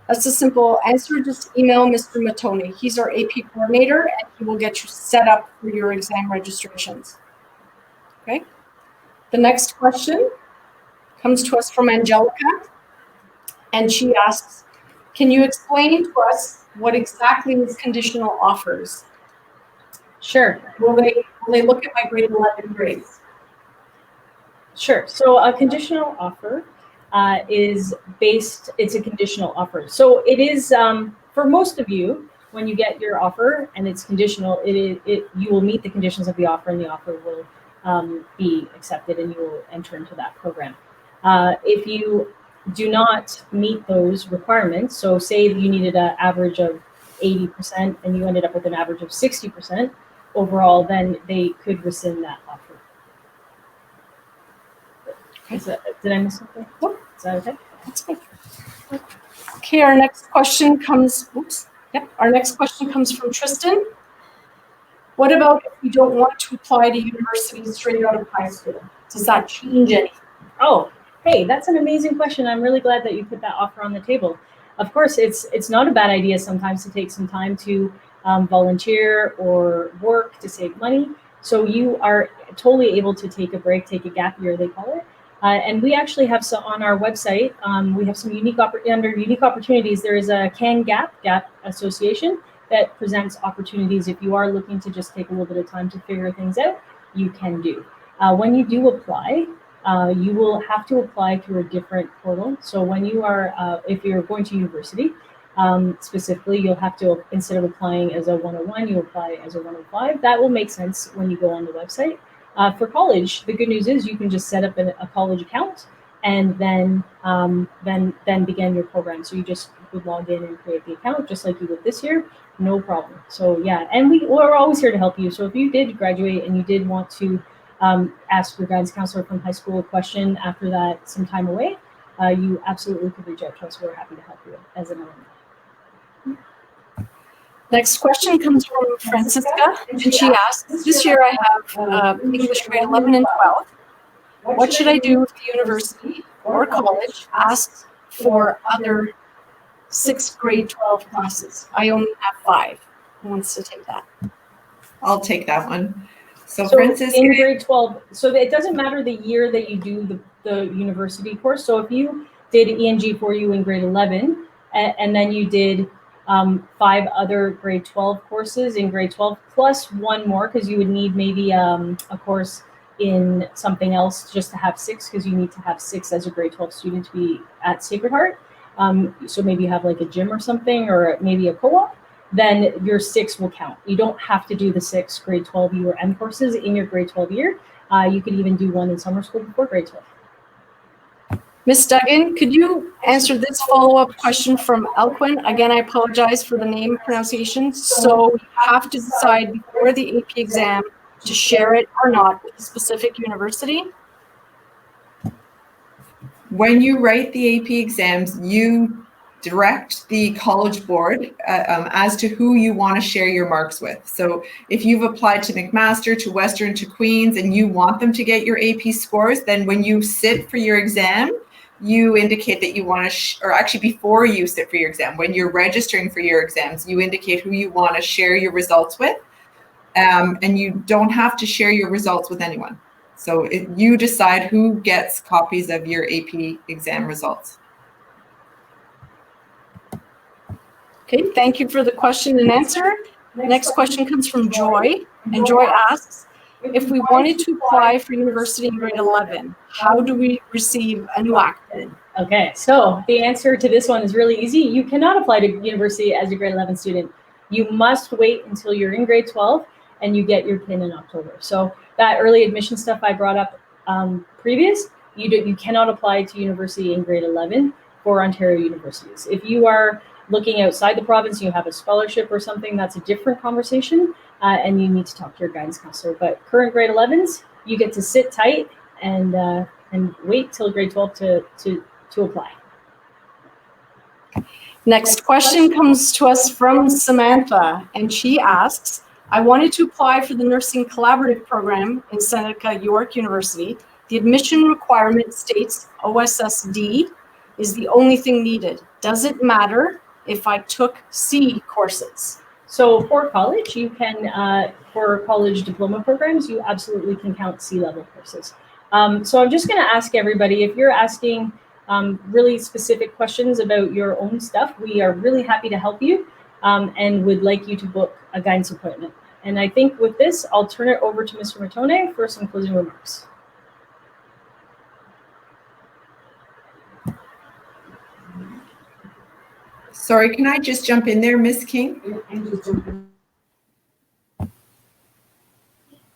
That's a simple answer. Just email Mr. Matone. He's our AP coordinator, and he will get you set up for your exam registrations. Okay. The next question comes to us from Angelica, and she asks, can you explain to us what exactly is conditional offers? Sure. Will they look at my grade 11 grades? Sure. So a conditional offer it's a conditional offer. So it is, for most of you, when you get your offer and it's conditional, you will meet the conditions of the offer and the offer will be accepted and you will enter into that program. If you do not meet those requirements, so say you needed an average of 80% and you ended up with an average of 60% overall, then they could rescind that offer. Did I miss something? Nope. Is that okay? That's good. Okay, our next question comes, our next question comes from Tristan. What about if we don't want to apply to university straight out of high school? Does that change anything? Oh, hey, that's an amazing question. I'm really glad that you put that offer on the table. Of course, it's not a bad idea sometimes to take some time to volunteer or work to save money. So you are totally able to take a break, take a gap year, they call it, And we actually have some on our website. We have some under unique opportunities. There is a Gap Association that presents opportunities. If you are looking to just take a little bit of time to figure things out, you can do. When you do apply, you will have to apply through a different portal. So when you are, if you're going to university, specifically, you'll have to, instead of applying as a 101, you apply as a 105. That will make sense when you go on the website. For college, the good news is you can just set up a college account and then begin your program. So you just would log in and create the account just like you would this year, no problem. So yeah, and we're always here to help you. So if you did graduate and you did want to ask your guidance counselor from high school a question after that some time away, you absolutely could reach out to us. We're happy to help you as an alumni. Next question comes from Francisca, and she asks, this year I have English grade 11 and 12. What should I do if the university or college asks for other 6th grade 12 classes? I only have 5. Who wants to take that? I'll take that one. So Francisca, in grade 12, so it doesn't matter the year that you do the university course. So if you did ENG for you in grade 11, and then you did 5 other grade 12 courses in grade 12 plus 1 more, because you would need maybe a course in something else just to have 6, because you need to have 6 as a grade 12 student to be at Sacred Heart. So maybe you have like a gym or something, or maybe a co-op, then your 6 will count. You don't have to do the 6 grade 12 U or M courses in your grade 12 year. You could even do 1 in summer school before grade 12. Ms. Duggan, could you answer this follow-up question from Elquin? Again, I apologize for the name pronunciation. So you have to decide before the AP exam to share it or not with a specific university? When you write the AP exams, you direct the college board as to who you want to share your marks with. So if you've applied to McMaster, to Western, to Queen's, and you want them to get your AP scores, then when you sit for your exam, you indicate that you want to, or actually before you sit for your exam, when you're registering for your exams, you indicate who you want to share your results with. And you don't have to share your results with anyone. So you decide who gets copies of your AP exam results. Okay, thank you for the question and answer. Next question comes from Joy, and Joy asks, if we wanted to apply for university in grade 11, how do we receive a new applicant? Okay, so the answer to this one is really easy. You cannot apply to university as a grade 11 student. You must wait until you're in grade 12 and you get your PIN in October. So that early admission stuff I brought up previous, you cannot apply to university in grade 11 for Ontario universities. If you are looking outside the province, you have a scholarship or something, that's a different conversation, and you need to talk to your guidance counselor. But current grade 11s, you get to sit tight and wait till grade 12 to apply. Next question comes to us from Samantha, and she asks, I wanted to apply for the Nursing Collaborative Program in Seneca York University. The admission requirement states OSSD is the only thing needed. Does it matter if I took C courses? So for college, you can, for college diploma programs, you absolutely can count C-level courses. So I'm just going to ask everybody, if you're asking really specific questions about your own stuff, we are really happy to help you and would like you to book a guidance appointment. And I think with this, I'll turn it over to Mr. Matone for some closing remarks. Sorry, can I just jump in there, Ms. King?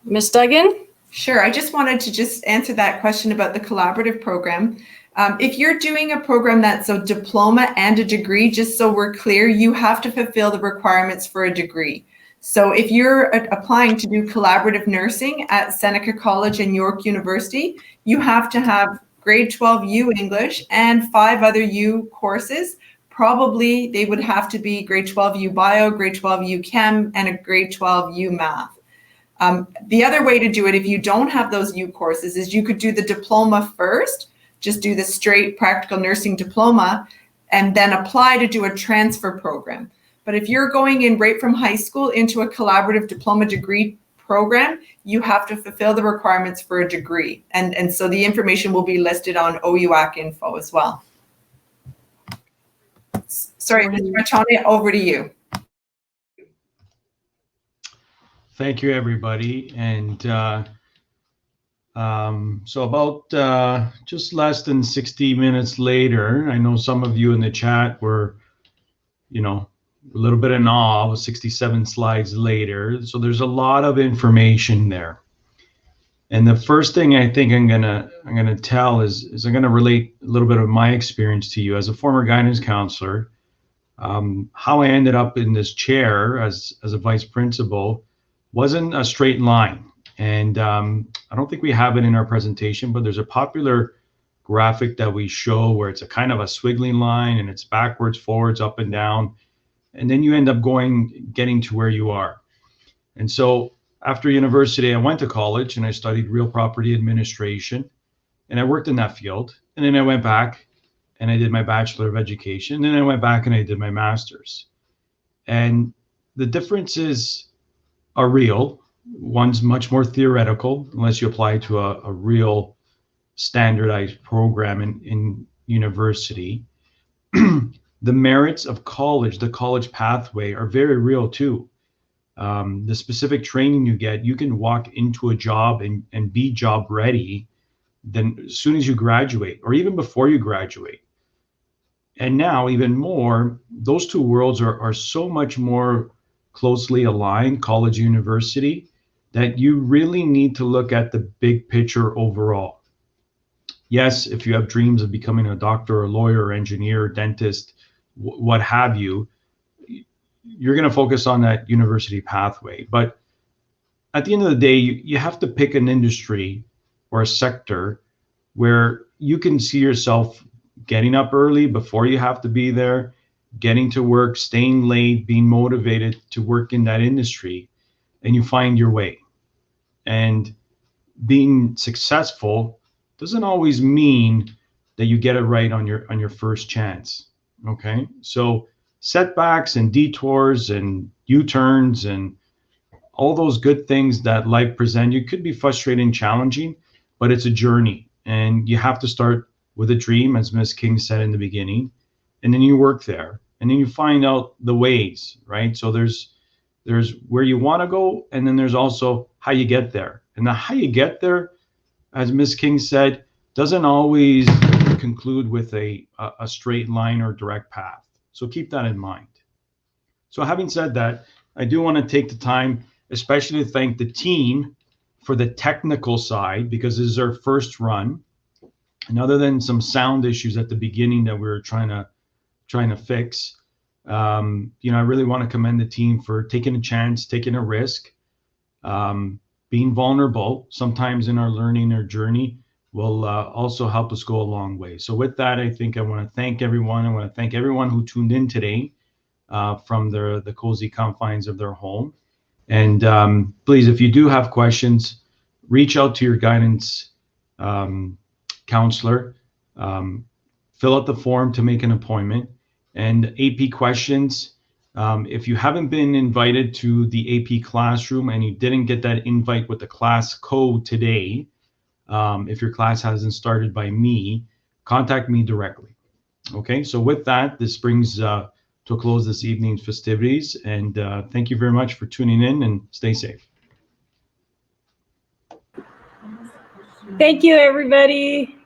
Ms. Duggan? Sure, I just wanted to just answer that question about the collaborative program. If you're doing a program that's a diploma and a degree, just so we're clear, you have to fulfill the requirements for a degree. So if you're applying to do collaborative nursing at Seneca College and York University, you have to have grade 12 U English and 5 other U courses. Probably they would have to be grade 12 U Bio, grade 12 U Chem, and a grade 12 U Math. The other way to do it, if you don't have those U courses, is you could do the diploma first, just do the straight practical nursing diploma, and then apply to do a transfer program. But if you're going in right from high school into a collaborative diploma degree program, you have to fulfill the requirements for a degree. And so the information will be listed on OUAC info as well. Sorry, Mr. Machone, over to you. Thank you, everybody. And so about just less than 60 minutes later, I know some of you in the chat were, a little bit in awe, 67 slides later. So there's a lot of information there. And the first thing I think I'm gonna tell is I'm gonna relate a little bit of my experience to you as a former guidance counselor. How I ended up in this chair as a vice principal wasn't a straight line. And I don't think we have it in our presentation, but there's a popular graphic that we show where it's a kind of a squiggly line and it's backwards, forwards, up and down. And then you end up getting to where you are. And so after university, I went to college and I studied real property administration and I worked in that field. And then I went back and I did my Bachelor of Education. And then I went back and I did my master's. And the differences are real. One's much more theoretical, unless you apply to a real standardized program in university. The merits of college, the college pathway, are very real too. The specific training you get, you can walk into a job and be job ready then as soon as you graduate or even before you graduate. And now even more, those two worlds are so much more closely aligned, college, university, that you really need to look at the big picture overall. Yes, if you have dreams of becoming a doctor, a lawyer, engineer, dentist, what have you, you're going to focus on that university pathway. But at the end of the day, you have to pick an industry or a sector where you can see yourself getting up early before you have to be there, getting to work, staying late, being motivated to work in that industry, and you find your way. And being successful doesn't always mean that you get it right on your first chance. Okay, so setbacks and detours and U-turns and all those good things that life presents you could be frustrating, challenging, but it's a journey. And you have to start with a dream, as Ms. King said in the beginning, and then you work there, and then you find out the ways, right? So there's where you want to go, and then there's also how you get there. And the how you get there, as Ms. King said, doesn't always conclude with a straight line or direct path. So keep that in mind. So having said that, I do want to take the time, especially to thank the team for the technical side, because this is our first run. And other than some sound issues at the beginning that we were trying to fix, I really want to commend the team for taking a chance, taking a risk, being vulnerable. Sometimes in our learning or journey will also help us go a long way. So with that, I think I want to thank everyone. I want to thank everyone who tuned in today from the cozy confines of their home. And please, if you do have questions, reach out to your guidance counselor. Fill out the form to make an appointment. And AP questions, if you haven't been invited to the AP classroom and you didn't get that invite with the class code today, if your class hasn't started by me, contact me directly. Okay, so with that, this brings to a close this evening's festivities. And thank you very much for tuning in, and stay safe. Thank you, everybody.